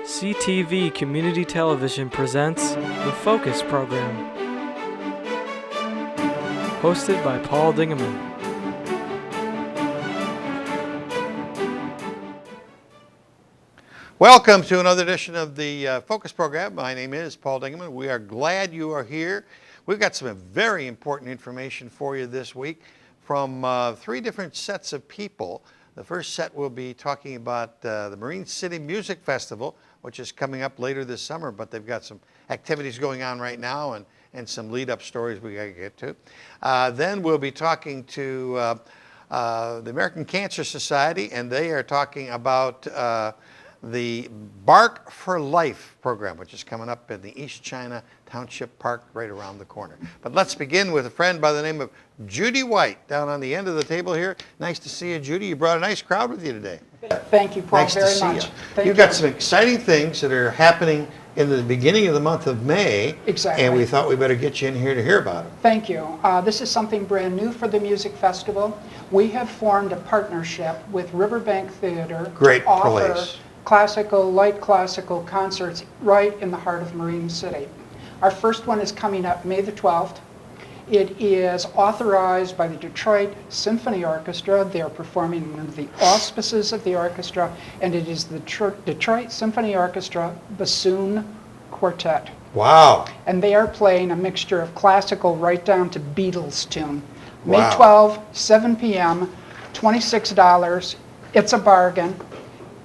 CTV Community Television presents The Focus Program, hosted by Paul Dingeman. Welcome to another edition of the Focus Program. My name is Paul Dingeman. We are glad you are here. We've got some very important information for you this week from three different sets of people. The first set will be talking about the Marine City Music Festival, which is coming up later this summer, but they've got some activities going on right now and some lead-up stories we got to get to. Then we'll be talking to the American Cancer Society, and they are talking about the Bark for Life program, which is coming up in the East China Township Park right around the corner. But let's begin with a friend by the name of Judy White down on the end of the table here. Nice to see you, Judy. You brought a nice crowd with you today. Thank you, Paul, nice very to see much. You. You've got some exciting things that are happening in the beginning of the month of May. Exactly. And we thought we better get you in here to hear about it. Thank you. This is something brand new for the music festival. We have formed a partnership with Riverbank Theater Great to offer place. light classical concerts right in the heart of Marine City. Our first one is coming up May the 12th. It is authorized by the Detroit Symphony Orchestra. They are performing under the auspices of the orchestra, and it is the Detroit Symphony Orchestra Bassoon Quartet. Wow. And they are playing a mixture of classical right down to Beatles tune. May Wow. 12, 7 p.m., $26. It's a bargain.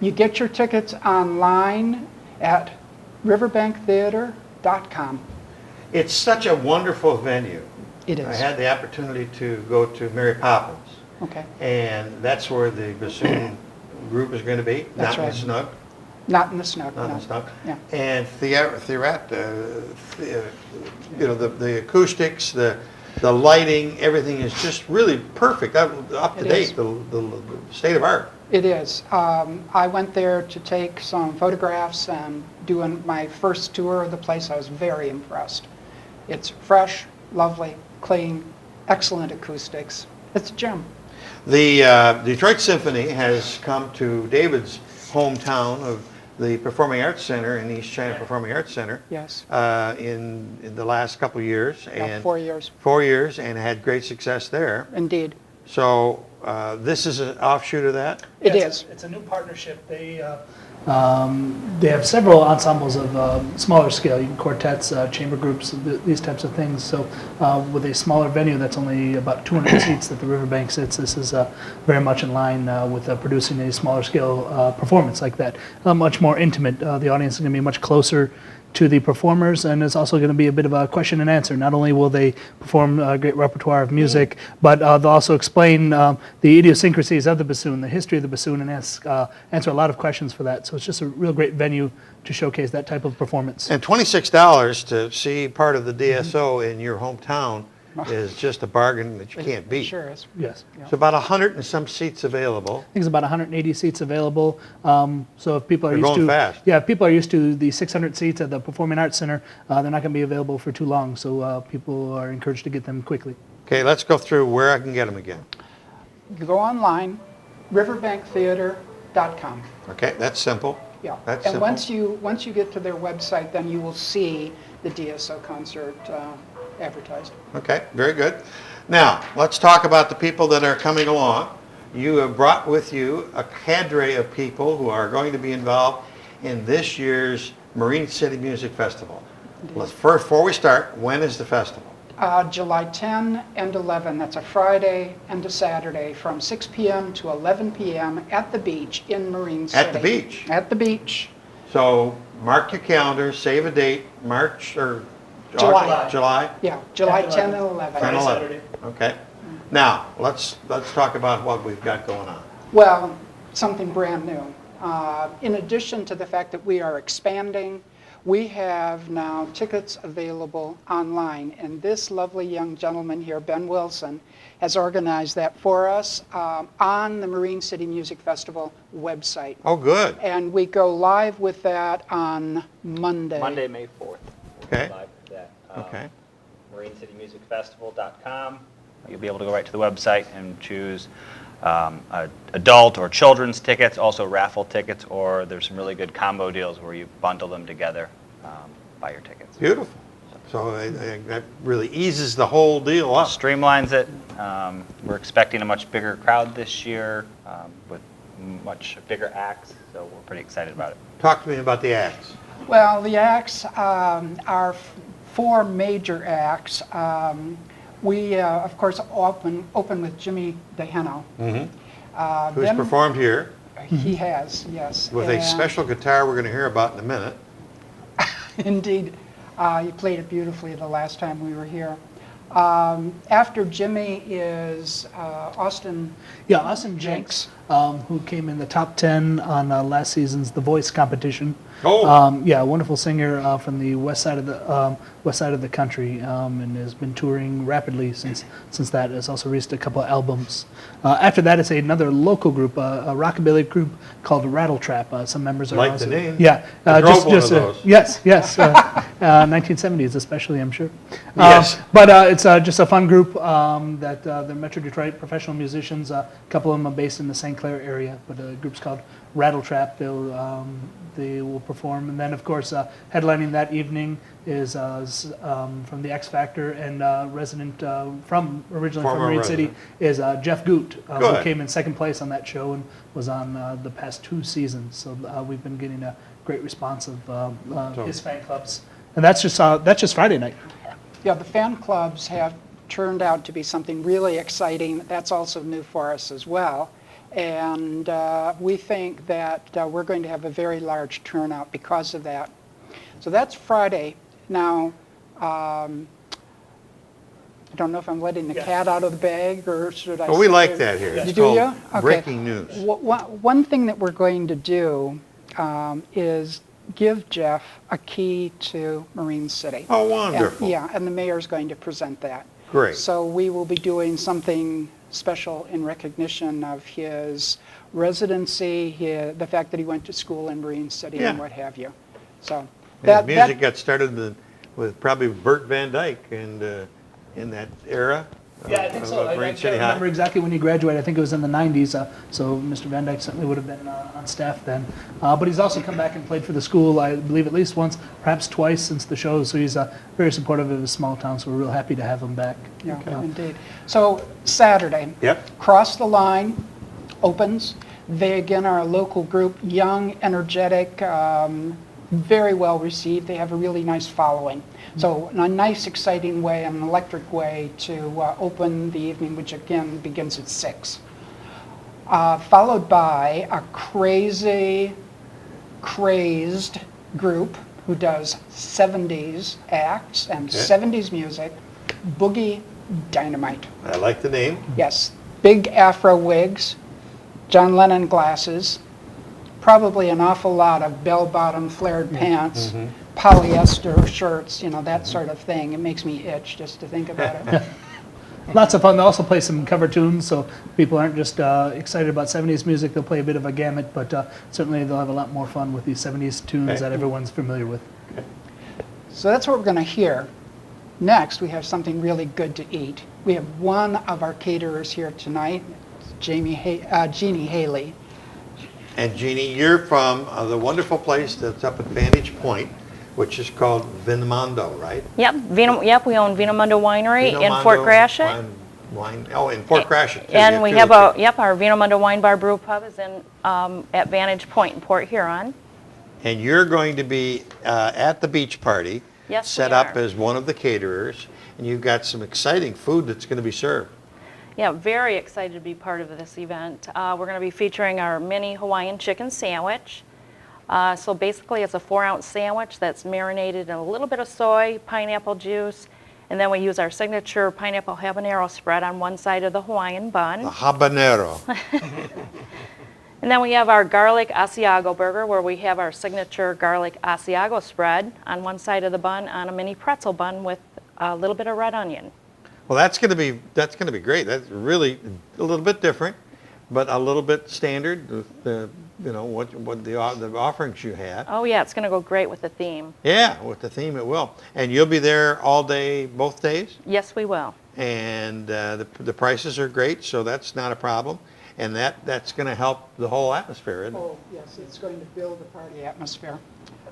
You get your tickets online at riverbanktheater.com. It's such a wonderful venue. It is. I had the opportunity to go to Mary Poppins. Okay. And that's where the bassoon group is going to be. That's not in right. the Snook. Not in the Snook. Not in no. the Snook. Yeah. And the acoustics, the lighting, everything is just really perfect, up to It date, is. the state of art. It is. I went there to take some photographs and doing my first tour of the place. I was very impressed. It's fresh, lovely, clean, excellent acoustics. It's a gem. The Detroit Symphony has come to David's hometown of the Performing Arts Center in the East China Performing Arts Center. Yes. In the last couple of years. About 4 years. 4 years, and had great success there. Indeed. So this is an offshoot of that? It Yeah, is. It's a new partnership. They have several ensembles of smaller scale, quartets, chamber groups, these types of things. So with a smaller venue that's only about 200 seats that the Riverbank sits, this is very much in line with producing a smaller scale performance like that. Much more intimate. The audience is going to be much closer to the performers, and it's also going to be a bit of a question and answer. Not only will they perform a great repertoire of music, but they'll also explain the idiosyncrasies of the bassoon, the history of the bassoon, and answer a lot of questions for that. So it's just a real great venue to showcase that type of performance. And $26 to see part of the DSO in your hometown is just a bargain that you can't beat. Sure is. Yes. There's about 100 and some seats available. I think it's about 180 seats available. So if people are They're used going to, fast. yeah, if people are used to the 600 seats at the Performing Arts Center, they're not going to be available for too long. So people are encouraged to get them quickly. Okay, let's go through where I can get them again. You go online, riverbanktheater.com. Okay, that's simple. Yeah. That's And simple. once you get to their website, then you will see the DSO concert advertised. Okay, very good. Now, let's talk about the people that are coming along. You have brought with you a cadre of people who are going to be involved in this year's Marine City Music Festival. Before we start, when is the festival? July 10 and 11, that's a Friday and a Saturday, from 6 p.m. to 11 p.m. at the beach in Marine City. At the beach? At the beach. So mark your calendar, save a date, March or July. July? Yeah, July 10, 10 and 11. 10, 11. Saturday. Okay. Now, let's talk about what we've got going on. Well, something brand new. In addition to the fact that we are expanding, we have now tickets available online, and this lovely young gentleman here, Ben Wilson, has organized that for us on the Marine City Music Festival website. Oh, good. And we go live with that on Monday. Monday, May 4th. Okay. Live with that. Okay. MarineCityMusicFestival.com. You'll be able to go right to the website and choose adult or children's tickets, also raffle tickets, or there's some really good combo deals where you bundle them together, buy your tickets. Beautiful. So that really eases the whole deal up. Streamlines it. We're expecting a much bigger crowd this year with much bigger acts, so we're pretty excited about it. Talk to me about the acts. Well, the acts are four major acts. We, of course, open with Jimmy DeHeno. Who's performed here He has, yes. with a special guitar we're going to hear about in a minute. Indeed. He played it beautifully the last time we were here. After Jimmy is Austin Jenks, who came in the top 10 on last season's The Voice competition. Oh. Yeah, a wonderful singer from the west side of the country, and has been touring rapidly since that. Has also released a couple of albums. After that, it's another local group, a rockabilly group called Rattle Trap. Some members are Like also, the name. Yeah, I drove one of those. Yes, 1970s especially, I'm sure. Yes. But it's just a fun group that they're Metro Detroit professional musicians. A couple of them are based in the St. Clair area, but the group's called Rattle Trap. They will perform, and then of course headlining that evening is from the X Factor and resident originally from Former Marine resident. City is Jeff Goot, who Good. came in second place on that show and was on the past 2 seasons. So we've been getting a great response of his fan clubs, and that's just Friday night. Yeah, the fan clubs have turned out to be something really exciting. That's also new for us as well. And we think that we're going to have a very large turnout because of that. So that's Friday. Now, I don't know if I'm letting the cat out of the bag, or should I? Well, we like that here. It's Do called you? Okay. breaking news. One thing that we're going to do is give Jeff a key to Marine City. Oh, wonderful. And the mayor's going to present that. Great. So we will be doing something special in recognition of his residency, the fact that he went to school in Marine City and what have you. So His music got started with probably Burt Van Dyke and in that era. Yeah, I think so. I Marine can't City High. remember exactly when he graduated. I think it was in the 90s, so Mr. Van Dyke certainly would have been on staff then. But he's also come back and played for the school, I believe at least once, perhaps twice since the show, so he's very supportive of his small town, so we're real happy to have him back. Yeah, indeed. So Saturday, Cross the Line opens. They again are a local group, young, energetic, very well received. They have a really nice following. So a nice, exciting way, an electric way to open the evening, which again begins at 6. Followed by a crazed group who does 70s acts and 70s music, Boogie Dynamite. I like the name. Yes, big afro wigs, John Lennon glasses, probably an awful lot of bell-bottom flared pants, polyester shirts, that sort of thing. It makes me itch just to think about it. Lots of fun. They also play some cover tunes, so people aren't just excited about 70s music. They'll play a bit of a gamut, but certainly they'll have a lot more fun with these 70s tunes that everyone's familiar with. So that's what we're going to hear. Next, we have something really good to eat. We have one of our caterers here tonight, Jeannie Haley. And Jeannie, you're from the wonderful place that's up at Vantage Point, which is called Vinamondo, right? Yep, we own Vinamondo Winery in Fort Gratiot. In Fort Gratiot. And we have our Vinamondo Wine Bar Brew Pub is in at Vantage Point in Port Huron. And you're going to be at the beach party, Yes, set we up are. as one of the caterers, and you've got some exciting food that's going to be served. Yeah, very excited to be part of this event. We're going to be featuring our mini Hawaiian chicken sandwich. So basically it's a 4-ounce sandwich that's marinated in a little bit of soy, pineapple juice, and then we use our signature pineapple habanero spread on one side of the Hawaiian bun. The habanero. And then we have our garlic Asiago burger where we have our signature garlic Asiago spread on one side of the bun on a mini pretzel bun with a little bit of red onion. Well, that's going to be great. That's really a little bit different, but a little bit standard with the what the offerings you have. Oh yeah, it's going to go great with the theme. Yeah, with the theme it will. And you'll be there all day, both days. Yes, we will. And the prices are great, so that's not a problem. and that's going to help the whole atmosphere, isn't it? Oh, yes, it's going to build the party atmosphere.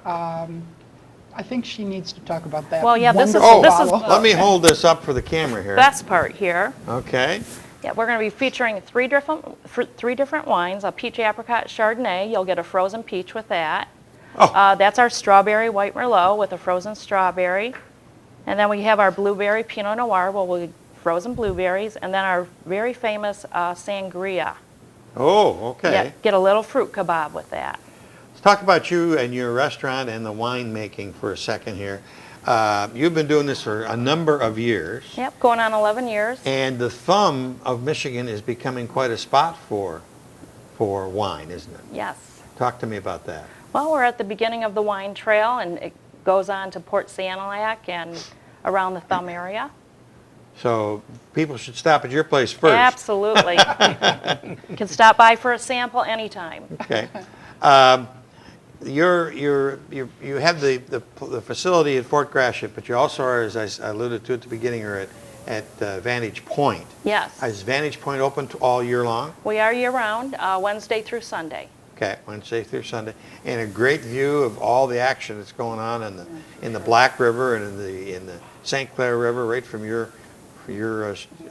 I think she needs to talk about that. Well, yeah, this is- wonderful this is- bottle. Let me hold this up for the camera here. Best part here. Okay. Yeah, we're going to be featuring three different wines, a peach apricot Chardonnay. You'll get a frozen peach with that. Oh. That's our strawberry white Merlot with a frozen strawberry. And then we have our blueberry Pinot Noir, with frozen blueberries, and then our very famous sangria. Oh, okay. Yeah, get a little fruit kebab with that. Let's talk about you and your restaurant and the wine making for a second here. You've been doing this for a number of years. Yep, going on 11 years. And the thumb of Michigan is becoming quite a spot for wine, isn't it? Yes. Talk to me about that. Well, we're at the beginning of the wine trail, and it goes on to Port Sanilac and around the Thumb area. So people should stop at your place first. Absolutely. You can stop by for a sample anytime. Okay. You have the facility at Fort Gratiot, but you also are, as I alluded to at the beginning, are at Vantage Point. Yes. Is Vantage Point open all year long? We are year-round, Wednesday through Sunday. Okay, Wednesday through Sunday, and a great view of all the action that's going on in the Black River and in the St. Clair River, right from your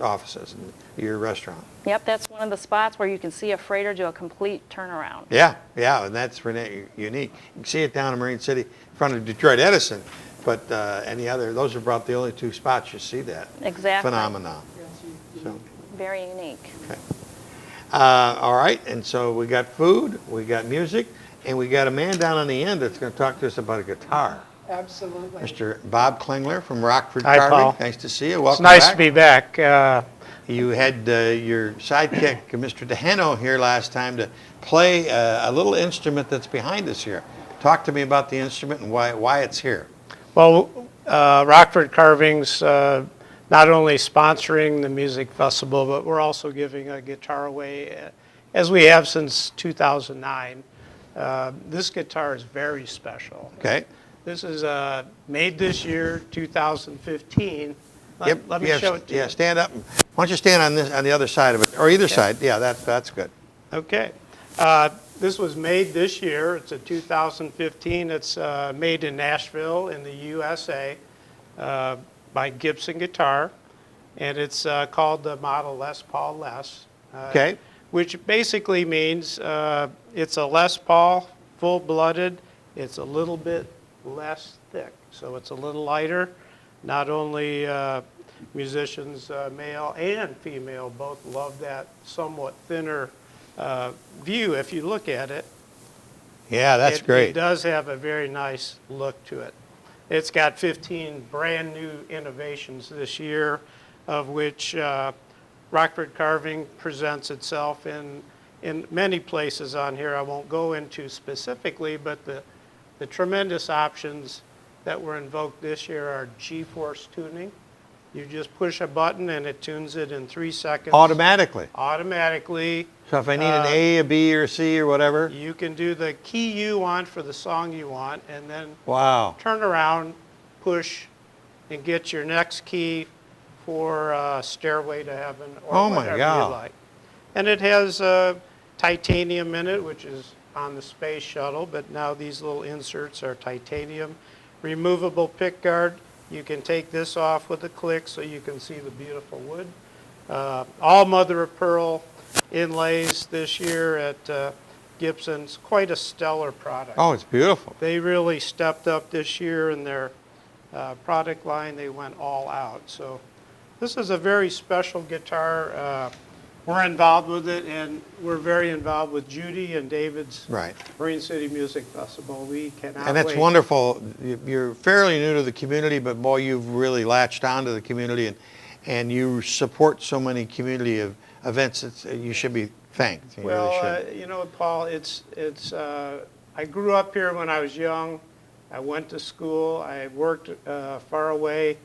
offices and your restaurant. Yep, that's one of the spots where you can see a freighter do a complete turnaround. Yeah, and that's really unique. You can see it down in Marine City, in front of Detroit Edison, but those are about the only two spots you see that Exactly. phenomenon. So, Very unique. okay. All right, and so we got food, we got music, and we got a man down on the end that's going to talk to us about a guitar. Absolutely. Mr. Bob Klingler from Rockford Hi, Carving. Paul. Nice to see you. Welcome It's nice back. to be back. You had your sidekick, Mr. DeHeno, here last time to play a little instrument that's behind us here. Talk to me about the instrument and why it's here. Well, Rockford Carving's not only sponsoring the music festival, but we're also giving a guitar away, as we have since 2009. This guitar is very special. Okay. This is made this year, 2015. Yep. Let me show it to you. Yeah, stand up. Why don't you stand on the other side of it, or either side? Yeah, that's good. Okay. This was made this year. It's a 2015. It's made in Nashville in the USA by Gibson Guitar. And it's called the model Les Paul Les. Okay. Which basically means it's a Les Paul, full-blooded. It's a little bit less thick. So it's a little lighter. Not only musicians, male and female, both love that somewhat thinner view if you look at it. Yeah, that's great. It does have a very nice look to it. It's got 15 brand new innovations this year, of which Rockford Carving presents itself in many places on here. I won't go into specifically, but the tremendous options that were invoked this year are G-force tuning. You just push a button and it tunes it in 3 seconds. Automatically. Automatically. So if I need an A, a B, or a C, or whatever. You can do the key you want for the song you want, and then Wow. turn around, push, and get your next key for Stairway to Heaven or Oh my whatever God. you like. And it has titanium in it, which is on the space shuttle, but now these little inserts are titanium. Removable pick guard. You can take this off with a click so you can see the beautiful wood. All mother of pearl inlays this year at Gibson's. Quite a stellar product. Oh, it's beautiful. They really stepped up this year in their product line. They went all out. So this is a very special guitar. We're involved with it, and we're very involved with Judy and David's Right. Marine City Music Festival. We cannot And that's wait. wonderful. You're fairly new to the community, but boy, you've really latched onto the community, and you support so many community events. You should be thanked. You really Well, should. you know, Paul, I grew up here when I was young. I went to school. I worked far away.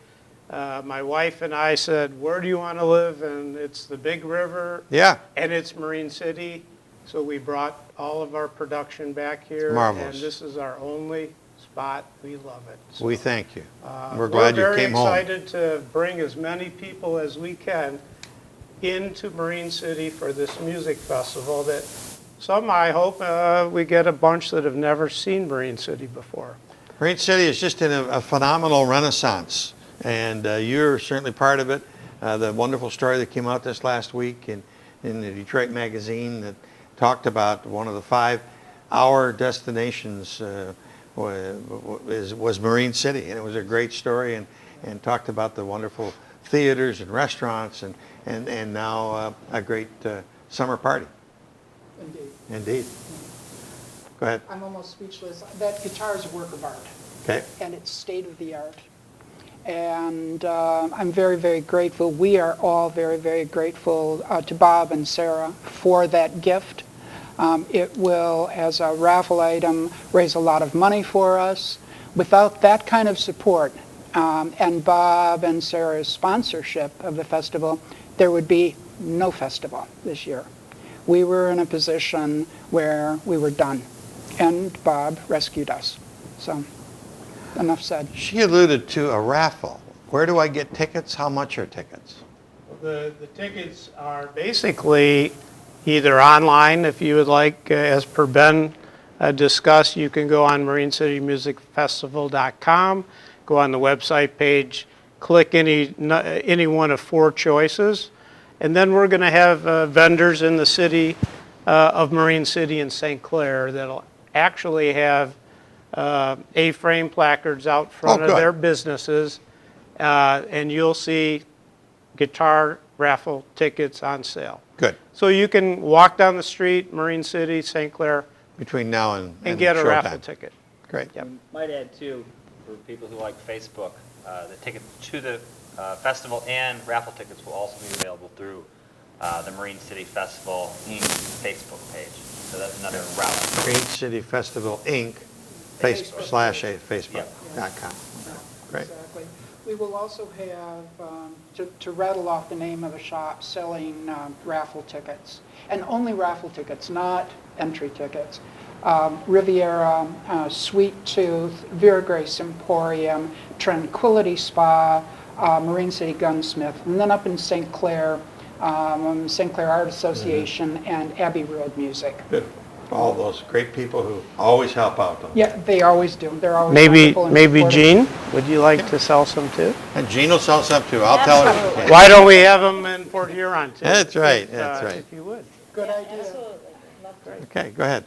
My wife and I said, where do you want to live? And it's the Big River. Yeah. And it's Marine City. So we brought all of our production back here. Marvelous. And this is our only spot. We love it. So, We thank you. We're glad you came home. We're very excited to bring as many people as we can into Marine City for this music festival that some, I hope, we get a bunch that have never seen Marine City before. Marine City is just in a phenomenal renaissance, and you're certainly part of it. The wonderful story that came out this last week in the Detroit Magazine that talked about one of the 5-hour destinations was Marine City, and it was a great story, and talked about the wonderful theaters and restaurants, and now a great summer party. Indeed. Indeed. Go ahead. I'm almost speechless. That guitar is a work of art. Okay. And it's state of the art. And I'm very, very grateful. We are all very, very grateful to Bob and Sarah for that gift. It will, as a raffle item, raise a lot of money for us. Without that kind of support and Bob and Sarah's sponsorship of the festival, there would be no festival this year. We were in a position where we were done, and Bob rescued us. So, enough said. She alluded to a raffle. Where do I get tickets? How much are tickets? The tickets are basically either online, if you would like, as per Ben discussed, you can go on MarineCityMusicFestival.com, go on the website page, click any one of 4 choices, and then we're going to have vendors in the city of Marine City and St. Clair that'll actually have A-frame placards out front of their businesses, and you'll see guitar raffle tickets on sale. Good. So you can walk down the street, Marine City, St. Clair, Between now and get a showtime. raffle ticket. Great. Yep. Might add too, for people who like Facebook, the ticket to the festival and raffle tickets will also be available through the Marine City Festival Inc. Facebook page. So that's another route. Marine City Festival Inc. Facebook.com. Great. Exactly. We will also have, to rattle off the name of the shop, selling raffle tickets. And only raffle tickets, not entry tickets. Riviera, Sweet Tooth, Vera Grace Emporium, Tranquility Spa, Marine City Gunsmith, and then up in St. Clair, St. Clair Art Association and Abbey Road Music. Good. All those great people who always help out. Yeah, they always do. They're always Maybe wonderful and supportive. Gene, would you like to sell some too? And Gene will sell some too. I'll tell her. Absolutely. Why don't we have them in Port Huron too? That's right. That's right. If you would. Good idea. Okay, go ahead.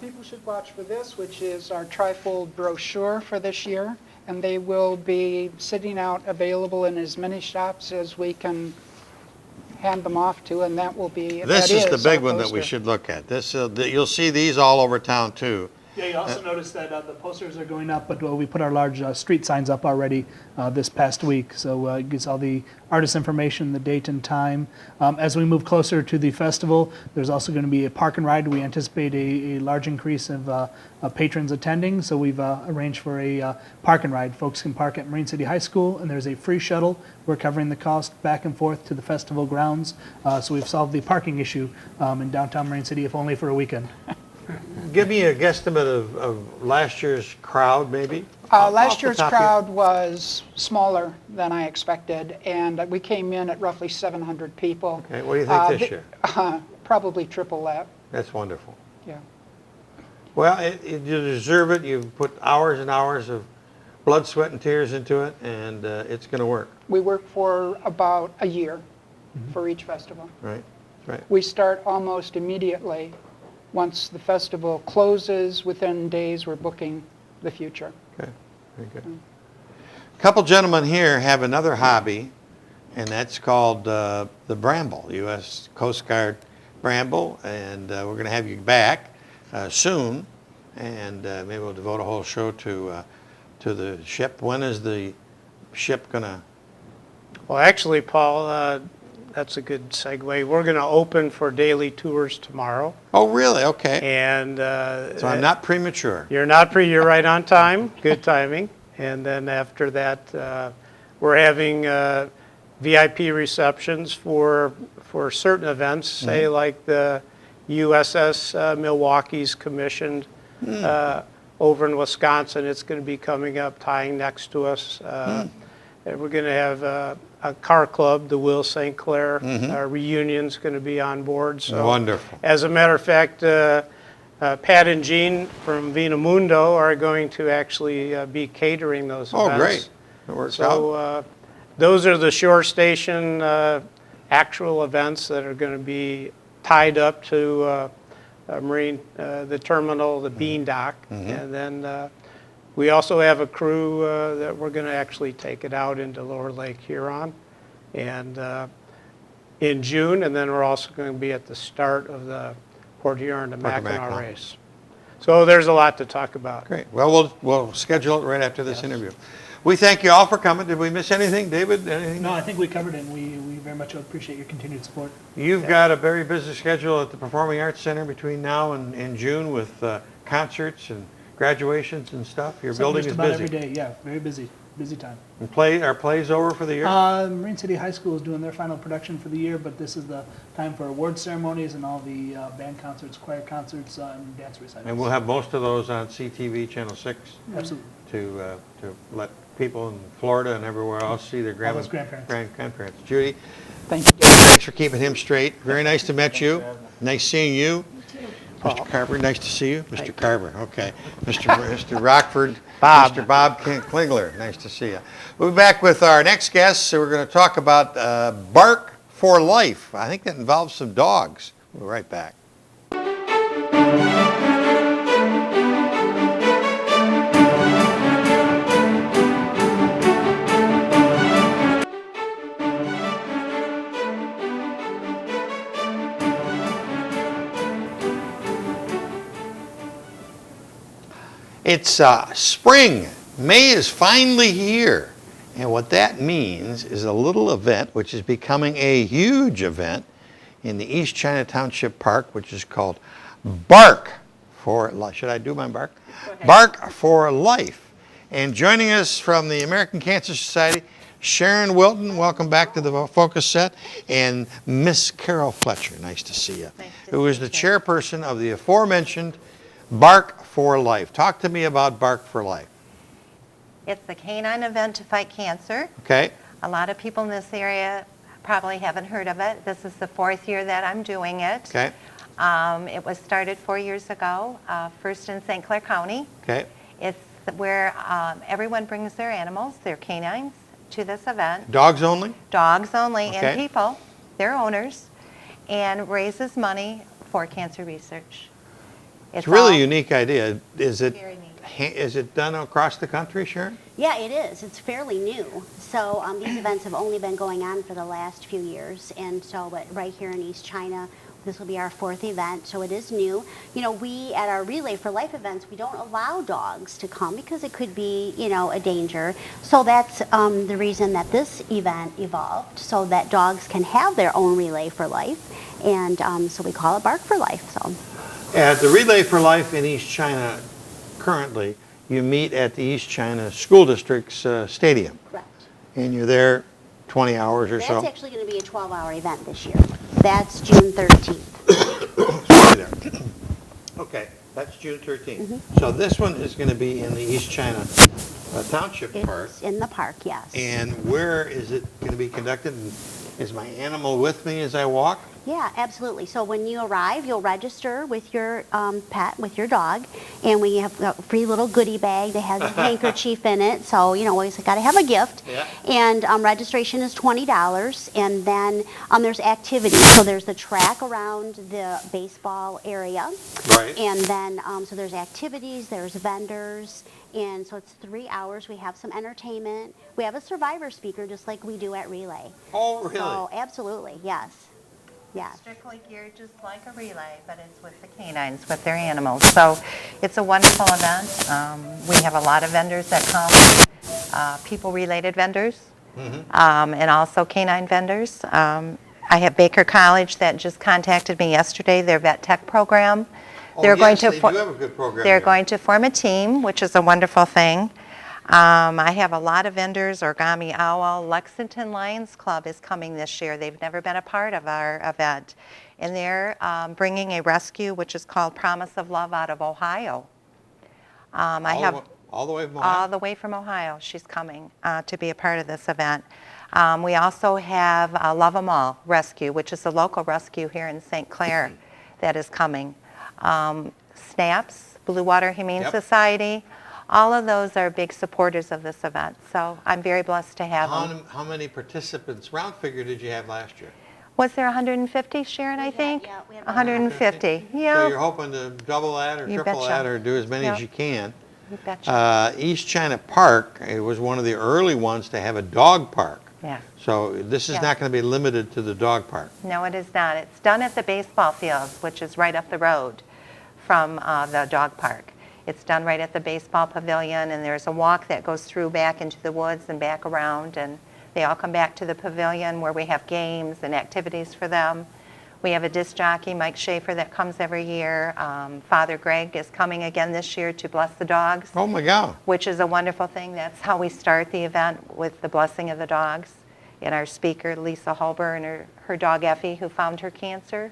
People should watch for this, which is our trifold brochure for this year, and they will be sitting out available in as many shops as we can hand them off to, and that will be. This is the big our one that we poster. should look at. This you'll see these all over town too. Yeah, you also notice that the posters are going up, but we put our large street signs up already this past week. So it gives all the artist information, the date and time. As we move closer to the festival, there's also going to be a park and ride. We anticipate a large increase of patrons attending. So we've arranged for a park and ride. Folks can park at Marine City High School, and there's a free shuttle. We're covering the cost back and forth to the festival grounds. So we've solved the parking issue in downtown Marine City, if only for a weekend. Give me a guesstimate of last year's crowd, maybe. Last year's crowd was smaller than I expected, and we came in at roughly 700 people. Okay, what do you think this year? Probably triple that. That's wonderful. Yeah. Well, you deserve it. You've put hours and hours of blood, sweat, and tears into it, and it's going to work. We work for about a year for each festival. Right, right. We start almost immediately. Once the festival closes, within days, we're booking the future. Okay, very good. A couple gentlemen here have another hobby, and that's called the Bramble, U.S. Coast Guard Bramble, and we're going to have you back soon, and maybe we'll devote a whole show to the ship. When is the ship going to? Well, actually, Paul, that's a good segue. We're going to open for daily tours tomorrow. Oh, really? Okay. And So I'm not premature. You're not you're right on time. Good timing. And then after that, we're having VIP receptions for certain events, say like the USS Milwaukee's commissioned over in Wisconsin. It's going to be coming up, tying next to us. We're going to have a car club, the Will St. Clair reunion's going to be on board. So, Wonderful. as a matter of fact, Pat and Jean from Vina Mundo are going to actually be catering those events. Oh, great. That works out. So those are the shore station actual events that are going to be tied up to Marine, the terminal, the bean dock. And then we also have a crew that we're going to actually take it out into Lower Lake Huron and in June. And then we're also going to be at the start of the Port Huron to Mackinac race. So there's a lot to talk about. Great. Well, we'll schedule it right after this interview. We thank you all for coming. Did we miss anything, David? Anything? No, I think we covered it, and we very much appreciate your continued support. You've got a very busy schedule at the Performing Arts Center between now and June with concerts and graduations and stuff. Your building is just about busy. every day, yeah, very busy. Busy time. And are plays over for the year? Marine City High School is doing their final production for the year, but this is the time for award ceremonies and all the band concerts, choir concerts, and dance recitals. And we'll have most of those on CTV Channel 6 Absolutely. to let people in Florida and everywhere else see their grandparents. grandparents. Judy, Thank you. thanks for keeping him straight. Very nice to meet you. Nice seeing you. Mr. Carver, nice to see you. Mr. Carver, okay. Mr. Rockford, Bob. Mr. Bob Klingler, nice to see you. We'll be back with our next guest. So we're going to talk about Bark for Life. I think that involves some dogs. We'll be right back. It's spring. May is finally here. And what that means is a little event, which is becoming a huge event in the East China Township Park, which is called Bark for Life. Should I do my bark? Bark for Life. And joining us from the American Cancer Society, Sharon Wilton, welcome back to the Focus Set, and Miss Carol Fletcher, nice to see you, who is the chairperson of the aforementioned Bark for Life. Talk to me about Bark for Life. It's the canine event to fight cancer. Okay. A lot of people in this area probably haven't heard of it. This is the 4th year that I'm doing it. Okay. It was started 4 years ago, first in St. Clair County. Okay. It's where everyone brings their animals, their canines, to this event. Dogs only? Dogs only, Okay. and people, their owners, and raises money for cancer research. It's really all a unique idea. Is it very neat. is it done across the country, Sharon? Yeah, it is. It's fairly new. So these events have only been going on for the last few years. And so but right here in East China, this will be our 4th event. So it is new. You know, we at our Relay for Life events, we don't allow dogs to come because it could be, you know, a danger. So that's the reason that this event evolved, so that dogs can have their own Relay for Life. And so we call it Bark for Life. So. At the Relay for Life in East China, currently, you meet at the East China School District's stadium. Correct. And you're there 20 hours or That's so. actually going to be a 12-hour event this year. That's June 13th. Stay there. Okay, that's June 13th. Mm-hmm. So this one is going to be in the East China Township Park. It's in the park, yes. And where is it going to be conducted? And is my animal with me as I walk? Yeah, absolutely. So when you arrive, you'll register with your pet, with your dog, and we have a free little goodie bag that has a handkerchief in it. So, you know, always got to have a gift. Yeah. And registration is $20, and then there's activities. So there's the track around the baseball area. Right. And then, so there's activities, there's vendors, and so it's 3 hours. We have some entertainment. We have a survivor speaker just like we do at Relay. Oh, really? So absolutely, yes. Yes. Strictly geared just like a relay, but it's with the canines, with their animals. So it's a wonderful event. We have a lot of vendors that come, people-related vendors, and also canine vendors. I have Baker College that just contacted me yesterday, their vet tech program. They do have a good program. They're there. going to form a team, which is a wonderful thing. I have a lot of vendors. Origami Owl, Lexington Lions Club is coming this year. They've never been a part of our event. And they're bringing a rescue, which is called Promise of Love, out of Ohio. All All the way from Ohio? All the way from Ohio. She's coming to be a part of this event. We also have Love 'Em All Rescue, which is a local rescue here in St. Clair that is coming. SNAPS, Blue Water Humane Society, all of those are big supporters of this event. So I'm very blessed to have them. How many participants, round figure, did you have last year? Was there 150, Sharon, I think? Yeah, we had 150. So Yeah. you're hoping to double that or You triple betcha. that or do as many as Yep. you can. You betcha. East China Park, it was one of the early ones to have a dog park. Yeah. So this is Yeah. not going to be limited to the dog park. No, it is not. It's done at the baseball fields, which is right up the road from the dog park. It's done right at the baseball pavilion, and there's a walk that goes through back into the woods and back around, and they all come back to the pavilion where we have games and activities for them. We have a disc jockey, Mike Schaefer, that comes every year. Father Greg is coming again this year to bless the dogs, Oh my God. which is a wonderful thing. That's how we start the event, with the blessing of the dogs. And our speaker, Lisa Holber, and her dog Effie, who found her cancer.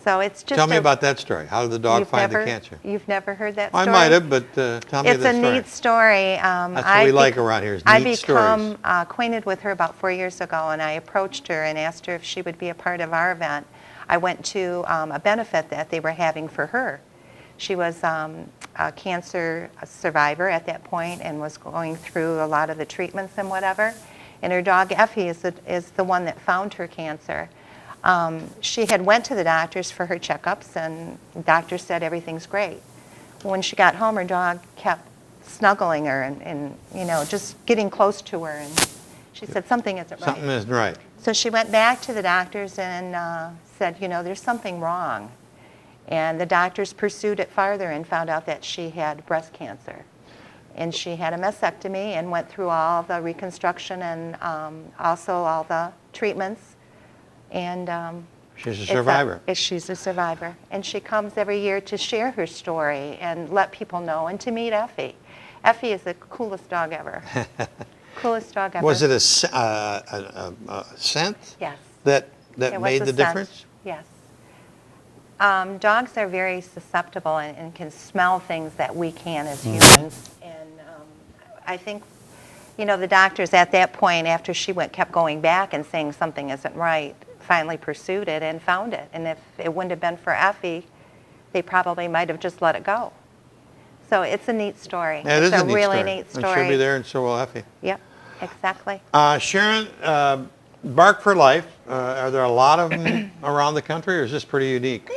So it's just Tell me about that story. How did the dog find the cancer? You've never heard that I story? might have, but tell me It's the a story. neat story. That's what we like around here, is I neat become stories. acquainted with her about 4 years ago, and I approached her and asked her if she would be a part of our event. I went to a benefit that they were having for her. She was a cancer survivor at that point and was going through a lot of the treatments and whatever. And her dog Effie is the one that found her cancer. She had went to the doctors for her checkups, and the doctor said everything's great. When she got home, her dog kept snuggling her and you know, just getting close to her, and she said something isn't right. Something isn't right. So she went back to the doctors and said, you know, there's something wrong. And the doctors pursued it farther and found out that she had breast cancer. And she had a mastectomy and went through all the reconstruction and also all the treatments. And She's a survivor. she's a survivor. And she comes every year to share her story and let people know, and to meet Effie. Effie is the coolest dog ever. Coolest dog ever. Was it a scent Yes. that It was made a the scent. difference? Yes. Dogs are very susceptible and can smell things that we can as humans. And I think, you know, the doctors at that point, after she kept going back and saying something isn't right, finally pursued it and found it. And if it wouldn't have been for Effie, they probably might have just let it go. So it's a neat story. Yeah, it is it's a neat really story. neat story. And she'll be there, and so will Effie. Yep, exactly. Sharon, Bark for Life, are there a lot of them around the country, or is this pretty unique?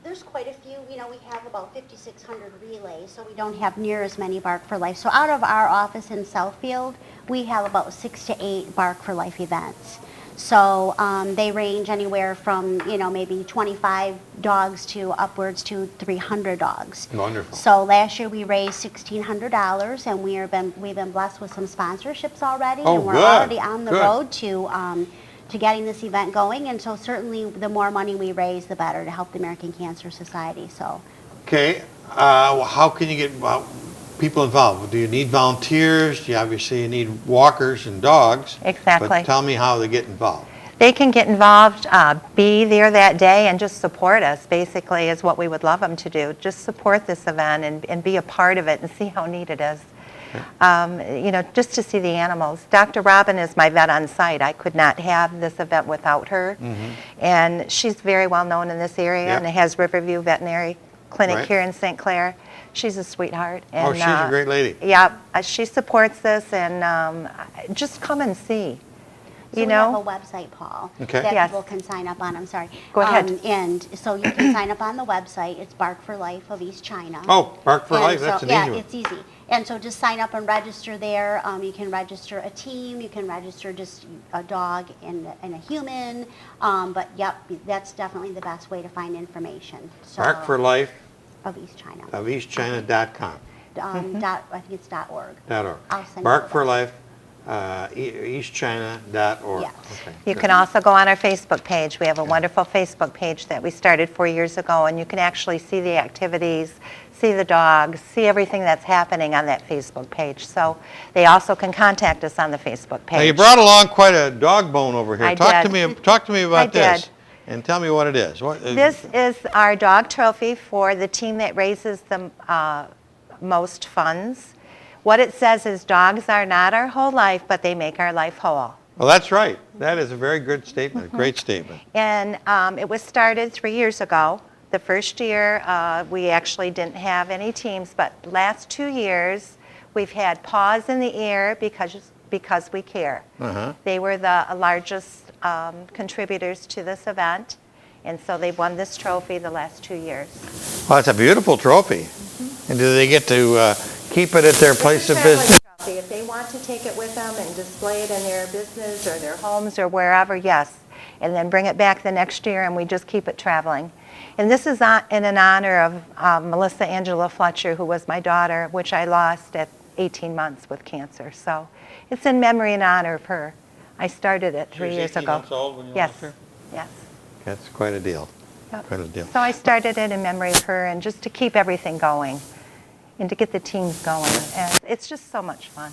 There's quite a few. You know, we have about 5,600 relays, so we don't have near as many Bark for Life. So out of our office in Southfield, we have about 6 to 8 Bark for Life events. So they range anywhere from, you know, maybe 25 dogs to upwards to 300 dogs. Wonderful. So last year we raised $1,600, and we've been blessed with some sponsorships already, Oh, and we're good, already on the good. road to getting this event going. And so certainly the more money we raise, the better, to help the American Cancer Society. So. Okay, how can you get people involved? Do you need volunteers? You need walkers and dogs. Exactly. But tell me how they get involved. They can get involved, be there that day, and just support us, basically, is what we would love them to do. Just support this event and be a part of it and see how neat it is. You know, just to see the animals. Dr. Robin is my vet on site. I could not have this event without her. And she's very well known in this area, Yep. and has Riverview Veterinary Clinic Right. here in St. Clair. She's a sweetheart. And, Oh, she's a great lady. Yeah, she supports this, and just come and see. So You we have know? a website, Paul, Okay. that Yes. people can sign up on. I'm sorry. Go ahead. And so you can sign up on the website. It's Bark for Life of East China. Oh, Bark for And Life, so- that's an yeah, easy one. it's easy. And so just sign up and register there. You can register a team. You can register just a dog and a human. But yep, that's definitely the best way to find information. So, Bark for Life of East China. of EastChina.com. I think it's .org. .org. I'll send Bark you for the Life, EastChina.org. Yes. Okay. You good. can also go on our Facebook page. We have a wonderful Facebook page that we started 4 years ago, and you can actually see the activities, see the dogs, see everything that's happening on that Facebook page. So they also can contact us on the Facebook page. Now, you brought along quite a dog bone over here. I Talk did. to me about I this. did. And tell me what it is. This is our dog trophy for the team that raises the most funds. What it says is dogs are not our whole life, but they make our life whole. Well, that's right. That is a very good statement, a great statement. And it was started 3 years ago. The first year, we actually didn't have any teams, but last 2 years, we've had Paws in the Air because we care. They were the largest contributors to this event, and so they've won this trophy the last 2 years. Well, it's a beautiful trophy. And do they get to keep it at their place of business? If they want to take it with them and display it in their business or their homes or wherever, yes. And then bring it back the next year and we just keep it traveling. And this is in an honor of Melissa Angela Fletcher, who was my daughter, which I lost at 18 months with cancer. So it's in memory and honor of her. I started it 3 years ago. 18 months old when you Yes, lost her? yes. That's quite a deal. Yep. Quite a deal. So I started it in memory of her and just to keep everything going and to get the teams going. And it's just so much fun.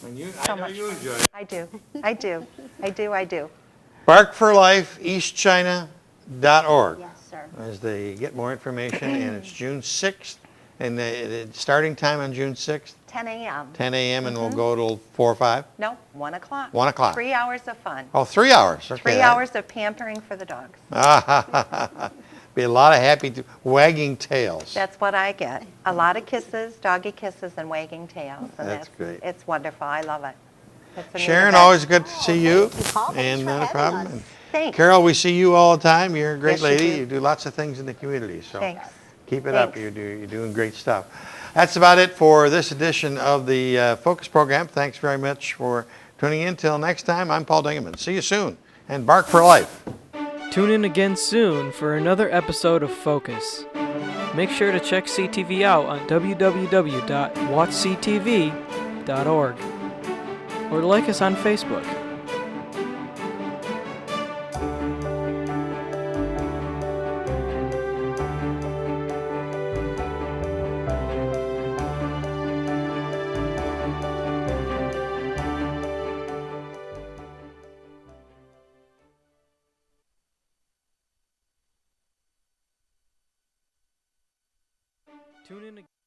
And you, So I know much you fun. enjoy it. I do. I do. I do. I do. Bark for Life, EastChina.org. Yes, sir. As they get more information, and it's June 6th, and the starting time on June 6th, 10 a.m. 10 a.m., and we'll go till 4 or 5. No, 1 o'clock. 1 o'clock. 3 hours of fun. Oh, 3 hours. Okay. 3 hours of pampering for the dogs. Be a lot of happy wagging tails. That's what I get. A lot of kisses, doggy kisses, and wagging tails. And That's great. It's wonderful. I love it. It's a neat Sharon, event. always good to see you. thank you, Paul. Thanks And for not a having problem. us. And Thanks. Carol, we see you all the time. You're a great Yes, you lady. do. You do lots of things in the community. So Thanks. keep it up. Thanks. You're doing great stuff. That's about it for this edition of the Focus program. Thanks very much for tuning in. Till next time, I'm Paul Dingeman. See you soon. And Bark for Life. Tune in again soon for another episode of Focus. Make sure to check CTV out on www.watchctv.org or like us on Facebook. Tune in again.